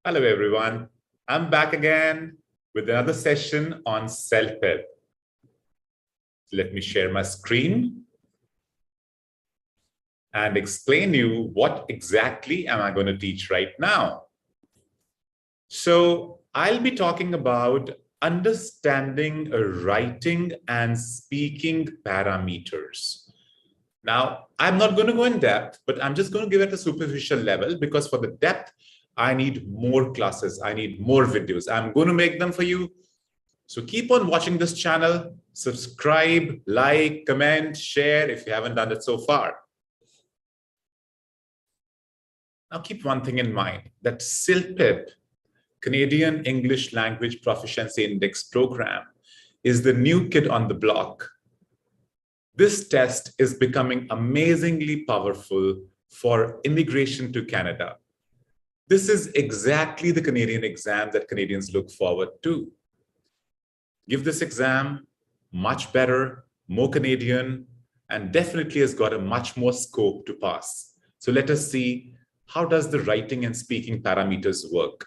Hello, everyone. I'm back again with another session on CELPIP. Let me share my screen and explain you what exactly am I going to teach right now. So I'll be talking about understanding writing and speaking parameters. Now, I'm not going to go in depth, but I'm just going to give it a superficial level because for the depth, I need more classes. I need more videos. I'm going to make them for you. So keep on watching this channel, subscribe, like, comment, share if you haven't done it so far. Now keep one thing in mind, that CELPIP, Canadian English Language Proficiency Index program, is the new kid on the block. This test is becoming amazingly powerful for immigration to Canada. This is exactly the Canadian exam that Canadians look forward to. Give this exam, much better, more Canadian, and definitely has got a much more scope to pass. So let us see, how does the writing and speaking parameters work?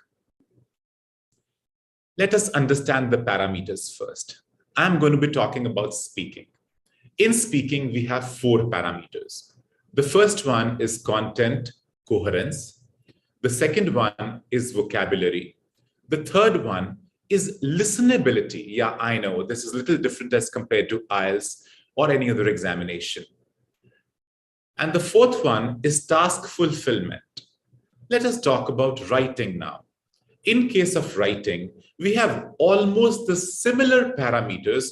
Let us understand the parameters first. I'm going to be talking about speaking. In speaking, we have 4 parameters. The first one is content, coherence. The second one is vocabulary. The third one is listenability. Yeah, I know this is a little different as compared to IELTS or any other examination. And the fourth one is task fulfillment. Let us talk about writing now. In case of writing, we have almost the similar parameters,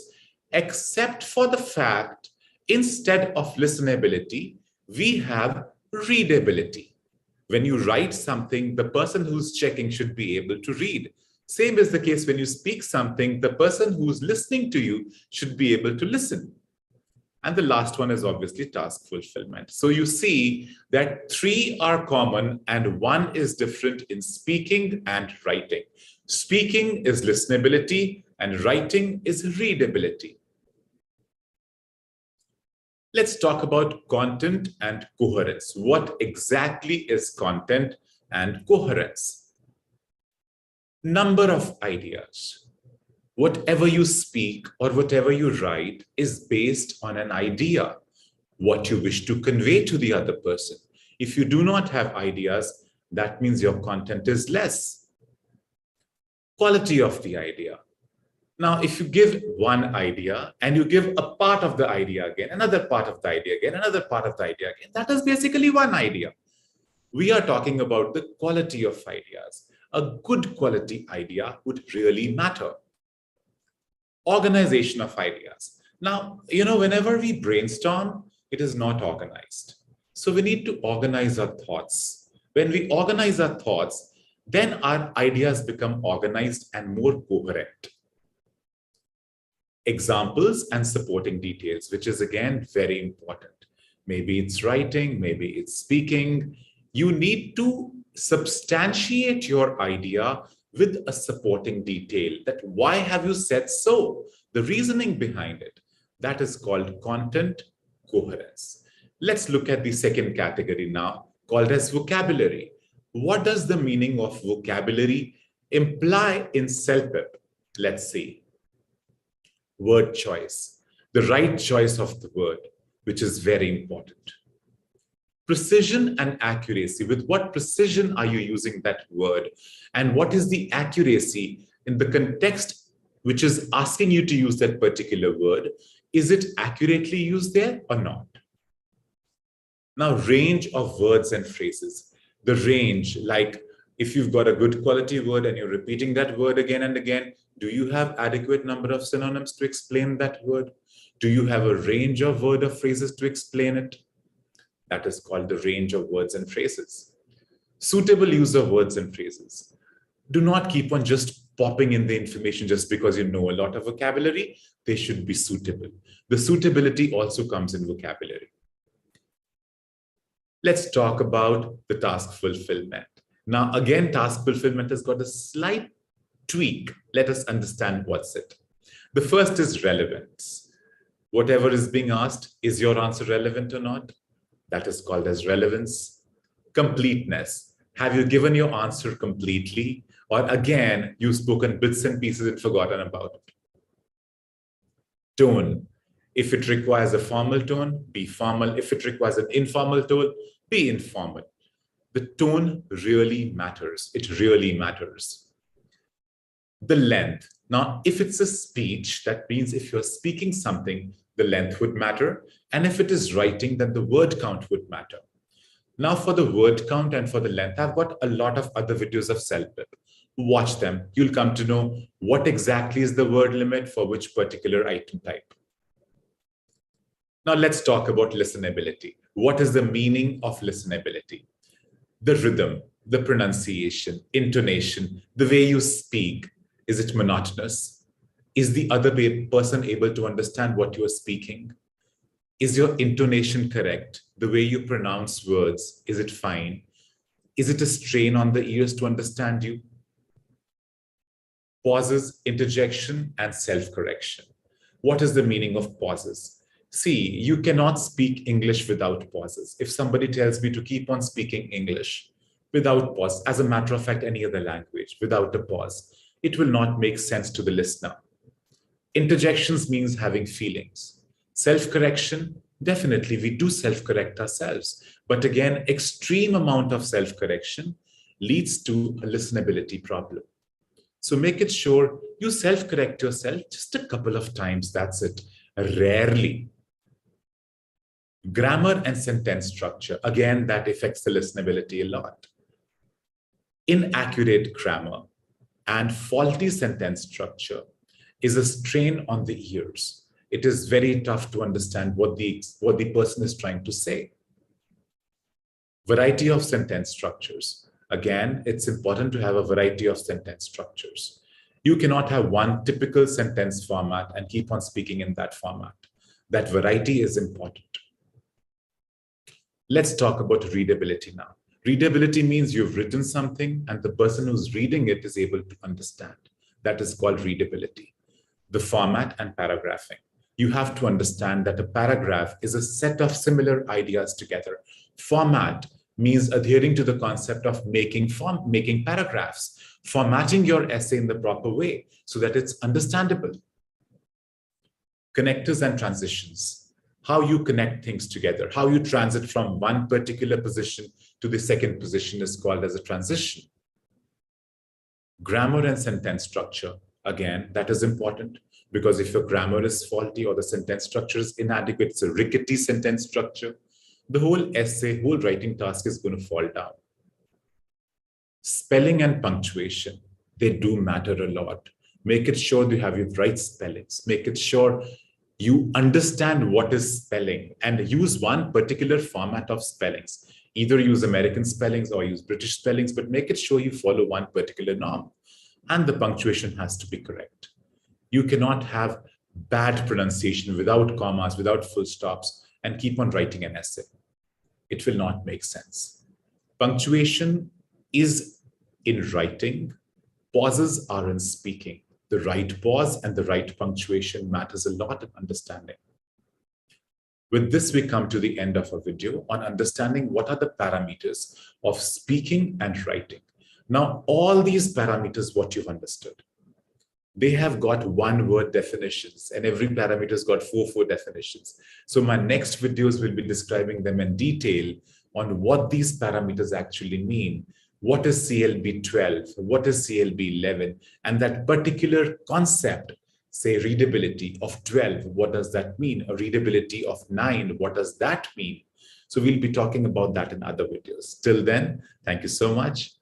except for the fact instead of listenability, we have readability. When you write something, the person who's checking should be able to read. Same is the case when you speak something, the person who's listening to you should be able to listen. And the last one is obviously task fulfillment. So you see that 3 are common and 1 is different in speaking and writing. Speaking is listenability and writing is readability. Let's talk about content and coherence. What exactly is content and coherence? Number of ideas. Whatever you speak or whatever you write is based on an idea, what you wish to convey to the other person. If you do not have ideas, that means your content is less. Quality of the idea. Now, if you give one idea and you give a part of the idea again, another part of the idea again, another part of the idea again, that is basically one idea. We are talking about the quality of ideas. A good quality idea would really matter. Organization of ideas. Now, whenever we brainstorm, it is not organized. So we need to organize our thoughts. When we organize our thoughts, then our ideas become organized and more coherent. Examples and supporting details, which is again very important. Maybe it's writing, maybe it's speaking. You need to substantiate your idea with a supporting detail, that why have you said so? The reasoning behind it. That is called content coherence. Let's look at the second category now, called as vocabulary. What does the meaning of vocabulary imply in CELPIP? Let's see. Word choice, the right choice of the word, which is very important. Precision and accuracy. With what precision are you using that word? And what is the accuracy in the context which is asking you to use that particular word? Is it accurately used there or not? Now, range of words and phrases. The range, like if you've got a good quality word and you're repeating that word again and again, do you have adequate number of synonyms to explain that word? Do you have a range of word or phrases to explain it? That is called the range of words and phrases. Suitable use of words and phrases. Do not keep on just popping in the information just because you know a lot of vocabulary. They should be suitable. The suitability also comes in vocabulary. Let's talk about the task fulfillment. Now, again, task fulfillment has got a slight tweak. Let us understand what's it. The first is relevance. Whatever is being asked, is your answer relevant or not? That is called as relevance. Completeness. Have you given your answer completely? Or again, you've spoken bits and pieces and forgotten about it? Tone. If it requires a formal tone, be formal. If it requires an informal tone, be informal. The tone really matters. It really matters. The length. Now, if it's a speech, that means if you're speaking something, the length would matter. And if it is writing, then the word count would matter. Now, for the word count and for the length, I've got a lot of other videos of CELPIP. Watch them. You'll come to know what exactly is the word limit for which particular item type. Now, let's talk about listenability. What is the meaning of listenability? The rhythm, the pronunciation, intonation, the way you speak. Is it monotonous? Is the other person able to understand what you are speaking? Is your intonation correct? The way you pronounce words, is it fine? Is it a strain on the ears to understand you? Pauses, interjection, and self-correction. What is the meaning of pauses? See, you cannot speak English without pauses. If somebody tells me to keep on speaking English without pause, as a matter of fact, any other language, without a pause, it will not make sense to the listener. Interjections means having feelings. Self-correction, definitely we do self-correct ourselves. But again, extreme amount of self-correction leads to a listenability problem. So make it sure you self-correct yourself just a couple of times, that's it. Rarely. Grammar and sentence structure, again, that affects the listenability a lot. Inaccurate grammar and faulty sentence structure is a strain on the ears. It is very tough to understand what the person is trying to say. Variety of sentence structures. Again, it's important to have a variety of sentence structures. You cannot have one typical sentence format and keep on speaking in that format. That variety is important. Let's talk about readability now. Readability means you've written something and the person who's reading it is able to understand. That is called readability. The format and paragraphing. You have to understand that a paragraph is a set of similar ideas together. Format means adhering to the concept of making paragraphs, formatting your essay in the proper way so that it's understandable. Connectors and transitions. How you connect things together, how you transit from one particular position to the second position is called as a transition. Grammar and sentence structure. Again, that is important because if your grammar is faulty or the sentence structure is inadequate, it's a rickety sentence structure, the whole essay, whole writing task is going to fall down. Spelling and punctuation, they do matter a lot. Make it sure you have your right spellings. Make it sure you understand what is spelling and use one particular format of spellings. Either use American spellings or use British spellings, but make it sure you follow one particular norm. And the punctuation has to be correct. You cannot have bad pronunciation without commas, without full stops, and keep on writing an essay. It will not make sense. Punctuation is in writing. Pauses are in speaking. The right pause and the right punctuation matters a lot in understanding. With this, we come to the end of our video on understanding what are the parameters of speaking and writing. Now, all these parameters, what you've understood, they have got one-word definitions, and every parameter has got four definitions. So my next videos will be describing them in detail on what these parameters actually mean. What is CLB 12? What is CLB 11? And that particular concept, say readability of 12, what does that mean? A readability of 9, what does that mean? So we'll be talking about that in other videos. Till then, thank you so much.